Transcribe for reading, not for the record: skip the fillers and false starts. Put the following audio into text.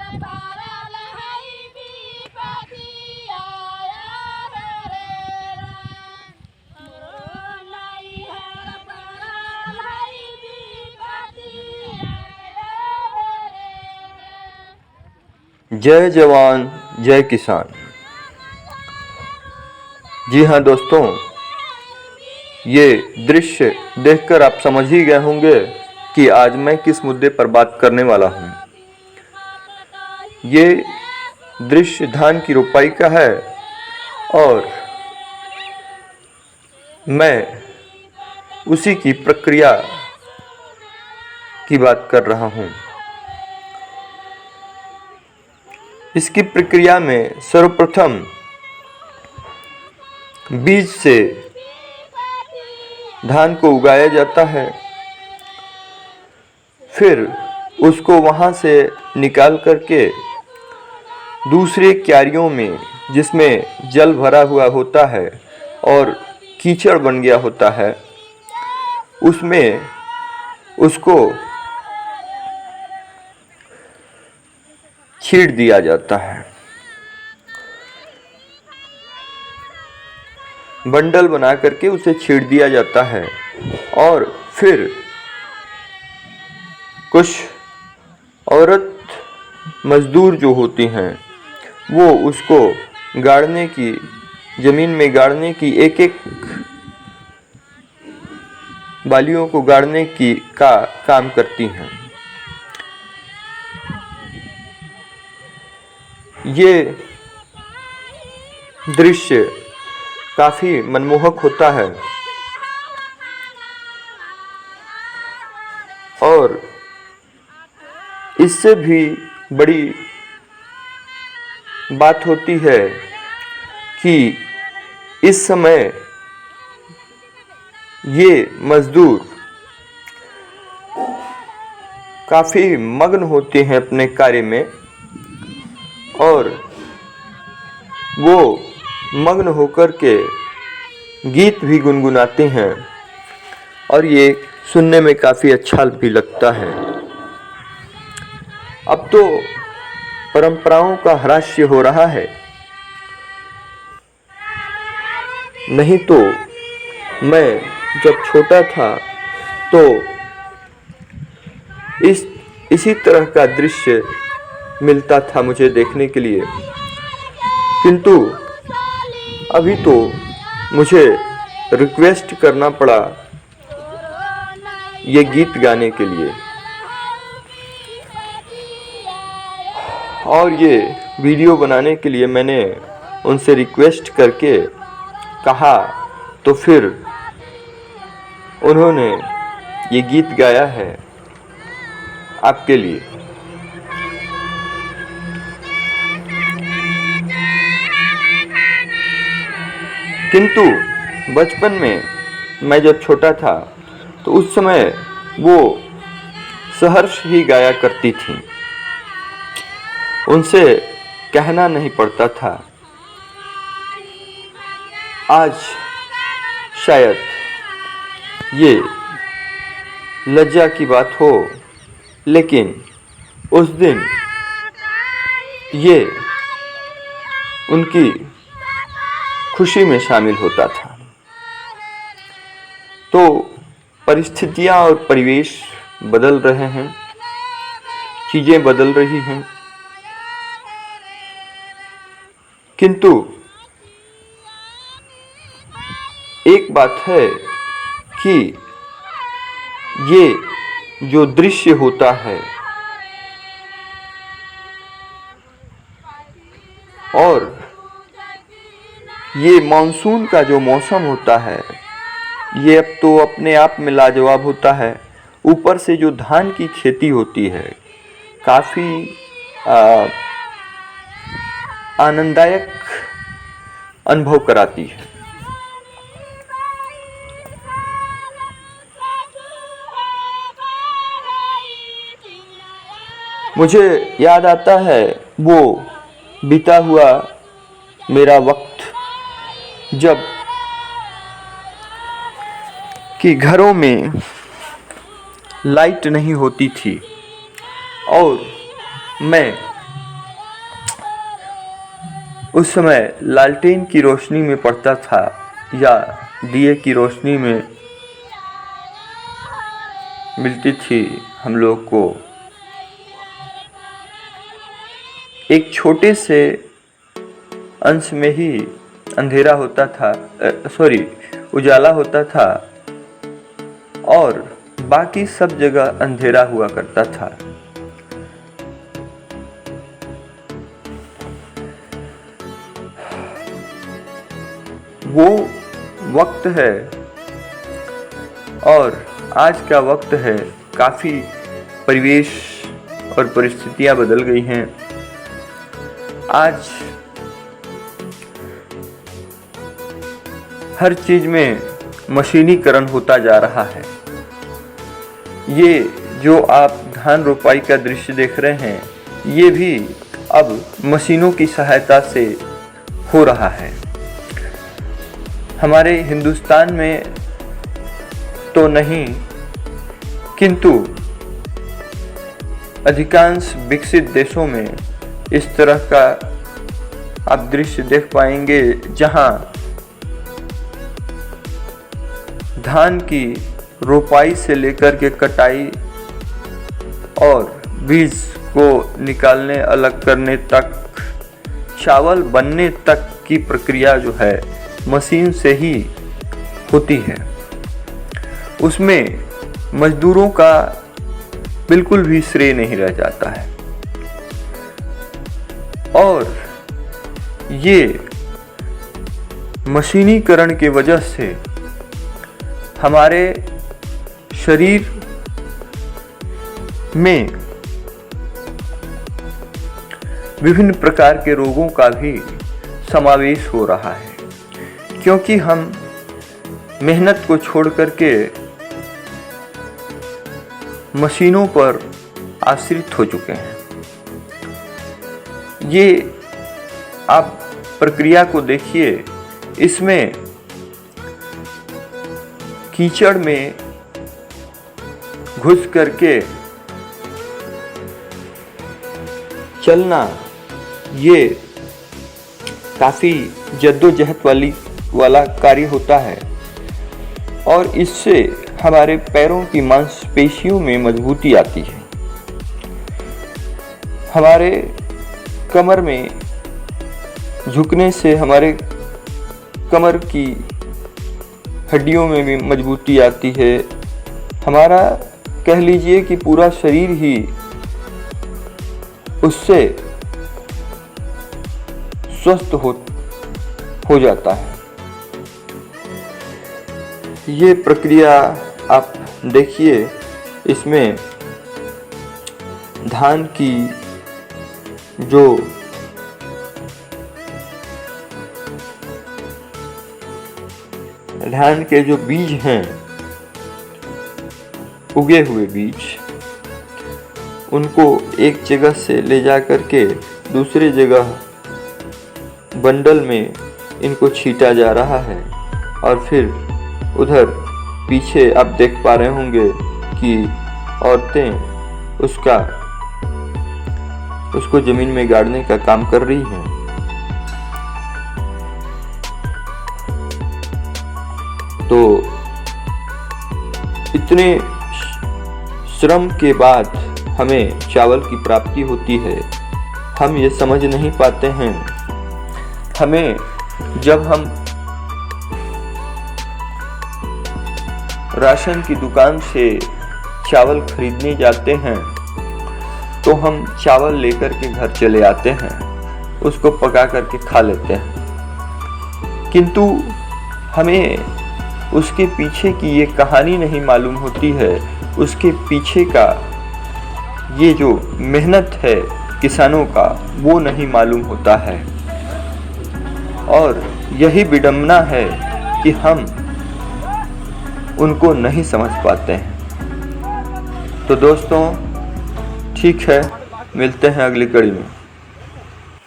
जय जवान जय किसान। जी हाँ दोस्तों, ये दृश्य देखकर आप समझ ही गए होंगे कि आज मैं किस मुद्दे पर बात करने वाला हूँ। ये दृश्य धान की रोपाई का है और मैं उसी की प्रक्रिया की बात कर रहा हूँ। इसकी प्रक्रिया में सर्वप्रथम बीज से धान को उगाया जाता है, फिर उसको वहाँ से निकाल करके दूसरे क्यारियों में, जिसमें जल भरा हुआ होता है और कीचड़ बन गया होता है, उसमें उसको छींट दिया जाता है। बंडल बना करके उसे छींट दिया जाता है और फिर कुछ औरत मजदूर जो होती हैं वो उसको गाड़ने की, ज़मीन में गाड़ने की, एक एक बालियों को गाड़ने की का काम करती हैं। ये दृश्य काफ़ी मनमोहक होता है और इससे भी बड़ी बात होती है कि इस समय ये मजदूर काफ़ी मग्न होते हैं अपने कार्य में और वो मग्न होकर के गीत भी गुनगुनाते हैं और ये सुनने में काफ़ी अच्छा भी लगता है। अब तो परंपराओं का ह्रास हो रहा है, नहीं तो मैं जब छोटा था तो इसी तरह का दृश्य मिलता था मुझे देखने के लिए, किंतु अभी तो मुझे रिक्वेस्ट करना पड़ा ये गीत गाने के लिए और ये वीडियो बनाने के लिए मैंने उनसे रिक्वेस्ट करके कहा, तो फिर उन्होंने ये गीत गाया है आपके लिए। किंतु बचपन में मैं जब छोटा था तो उस समय वो सहर्ष ही गाया करती थी, उनसे कहना नहीं पड़ता था। आज शायद ये लज्जा की बात हो, लेकिन उस दिन ये उनकी खुशी में शामिल होता था। तो परिस्थितियां और परिवेश बदल रहे हैं, चीज़ें बदल रही हैं, किंतु एक बात है कि ये जो दृश्य होता है और ये मानसून का जो मौसम होता है, ये अब तो अपने आप में लाजवाब होता है। ऊपर से जो धान की खेती होती है काफ़ी आनंददायक अनुभव कराती है। मुझे याद आता है वो बीता हुआ मेरा वक्त, जब कि घरों में लाइट नहीं होती थी और मैं उस समय लालटेन की रोशनी में पढ़ता था या दिए की रोशनी में मिलती थी हम लोग को। एक छोटे से अंश में ही अंधेरा होता था, उजाला होता था और बाकी सब जगह अंधेरा हुआ करता था। वो वक्त है और आज का वक्त है, काफ़ी परिवेश और परिस्थितियां बदल गई हैं। आज हर चीज़ में मशीनीकरण होता जा रहा है। ये जो आप धान रोपाई का दृश्य देख रहे हैं, ये भी अब मशीनों की सहायता से हो रहा है। हमारे हिंदुस्तान में तो नहीं, किंतु अधिकांश विकसित देशों में इस तरह का आप दृश्य देख पाएंगे, जहां धान की रोपाई से लेकर के कटाई और बीज को निकालने अलग करने तक, चावल बनने तक की प्रक्रिया जो है मशीन से ही होती है। उसमें मजदूरों का बिल्कुल भी श्रेय नहीं रह जाता है। और ये मशीनीकरण की वजह से हमारे शरीर में विभिन्न प्रकार के रोगों का भी समावेश हो रहा है, क्योंकि हम मेहनत को छोड़ करके मशीनों पर आश्रित हो चुके हैं। ये आप प्रक्रिया को देखिए, इसमें कीचड़ में घुस करके चलना, ये काफ़ी जद्दोजहद वाला कार्य होता है और इससे हमारे पैरों की मांसपेशियों में मजबूती आती है। हमारे कमर में झुकने से हमारे कमर की हड्डियों में भी मजबूती आती है। हमारा कह लीजिए कि पूरा शरीर ही उससे स्वस्थ हो जाता है। ये प्रक्रिया आप देखिए, इसमें धान की जो धान के जो बीज हैं, उगे हुए बीज, उनको एक जगह से ले जा करके दूसरे जगह बंडल में इनको छीटा जा रहा है और फिर उधर पीछे आप देख पा रहे होंगे कि औरतें उसको जमीन में गाड़ने का काम कर रही हैं। तो इतने श्रम के बाद हमें चावल की प्राप्ति होती है, हम ये समझ नहीं पाते हैं। हमें जब हम राशन की दुकान से चावल खरीदने जाते हैं तो हम चावल लेकर के घर चले आते हैं, उसको पका करके खा लेते हैं, किंतु हमें उसके पीछे की ये कहानी नहीं मालूम होती है। उसके पीछे का ये जो मेहनत है किसानों का, वो नहीं मालूम होता है। और यही विडंबना है कि हम उनको नहीं समझ पाते हैं। तो दोस्तों, ठीक है, मिलते हैं अगली कड़ी में।